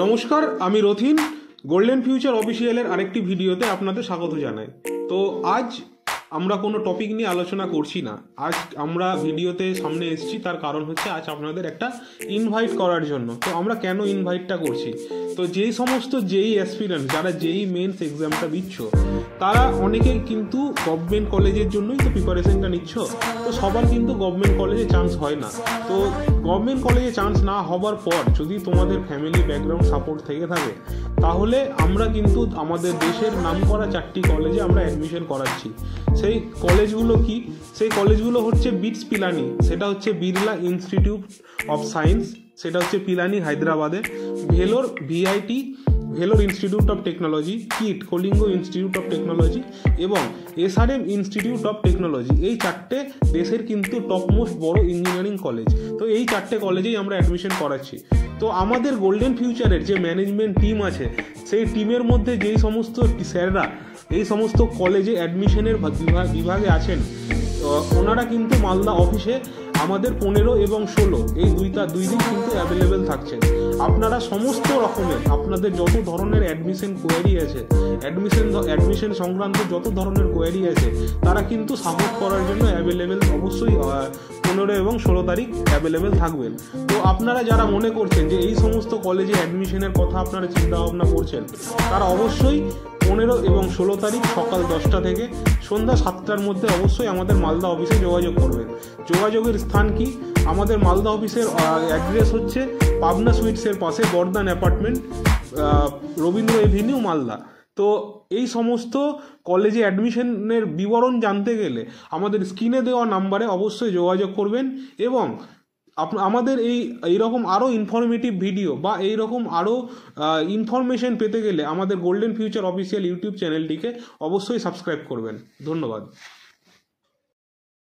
নমস্কার, আমি Rathin. Golden future অফিসিয়ালের আরেকটি ভিডিওতে আপনাদের স্বাগত জানাই। তো আজ আমরা কোনো টপিক নিয়ে আলোচনা করছি না। আজ আমরা ভিডিওতে সামনে এসেছি, তার কারণ হচ্ছে আজ আপনাদের একটা ইনভাইট করার জন্য। তো আমরা কেন ইনভাইটটা করছি, তো যেই সমস্ত যেই অ্যাসপিরেন্ট যারা যেই মেন্স এক্সামটা দিচ্ছ, তারা অনেকেই কিন্তু গভর্নমেন্ট কলেজের জন্যই তো প্রিপারেশনটা নিচ্ছ। তো সবার কিন্তু গভর্নমেন্ট কলেজে চান্স হয় না। তো গভর্নমেন্ট কলেজে চান্স না হবার পর যদি তোমাদের ফ্যামিলি ব্যাকগ্রাউন্ড সাপোর্ট থেকে থাকে, তাহলে আমরা কিন্তু আমাদের দেশের নামকরা 4টি কলেজে আমরা অ্যাডমিশন করাচ্ছি। সেই কলেজগুলো কি? সেই কলেজগুলো হচ্ছে বিটস পিলানি, সেটা হচ্ছে বিড়লা ইনস্টিটিউট অফ সায়েন্স, সেটা হচ্ছে পিলানি হায়দ্রাবাদে। Vellore VIT, Vellore institute of technology, kit Kalinga institute of technology এবং এসআরএম ইনস্টিটিউট অফ টেকনোলজি। এই 4টে দেশের কিন্তু টপমোস্ট বড় ইঞ্জিনিয়ারিং কলেজ। তো এই 4টে কলেজেই আমরা অ্যাডমিশন করাচ্ছি। তো আমাদের গোল্ডেন ফিউচারের যে ম্যানেজমেন্ট টিম আছে, সেই টিমের মধ্যে যেই সমস্ত স্যাররা এই সমস্ত কলেজে অ্যাডমিশনের বিভাগে আছেন, ওনারা কিন্তু মালদা অফিসে আমাদের 15 এবং 16 এই দুই দিন কিন্তু অ্যাভেলেবেল থাকছেন। আপনারা সমস্ত রকমের আপনাদের যত ধরনের অ্যাডমিশন কোয়ারি আছে, অ্যাডমিশন সংক্রান্ত যত ধরনের কোয়ারি আছে, তারা কিন্তু সাপোর্ট করার জন্য অ্যাভেলেবেল অবশ্যই 15 এবং 16 তারিখ অ্যাভেলেবেল থাকবেন। তো আপনারা যারা মনে করছেন যে এই সমস্ত কলেজে অ্যাডমিশনের কথা আপনারা চিন্তা ভাবনা করছেন, তারা অবশ্যই 15 এবং 16 তারিখ সকাল 10টা থেকে সন্ধ্যা 7টার মধ্যে অবশ্যই আমাদের মালদা অফিসে যোগাযোগ করবেন। যোগাযোগের স্থান কি? আমাদের মালদা অফিসের অ্যাড্রেস হচ্ছে পাবনা সুইটসের পাশে বর্ধমান অ্যাপার্টমেন্ট, রবীন্দ্র এভিনিউ, মালদা। তো এই সমস্ত কলেজে অ্যাডমিশনের বিবরণ জানতে গেলে আমাদের স্ক্রিনে দেওয়া নাম্বারে অবশ্যই যোগাযোগ করবেন। এবং আমাদের এইরকম আরও ইনফরমেটিভ ভিডিও বা এইরকম আরও ইনফরমেশন পেতে গেলে আমাদের গোল্ডেন ফিউচার অফিসিয়াল ইউটিউব চ্যানেলটিকে অবশ্যই সাবস্ক্রাইব করবেন। ধন্যবাদ।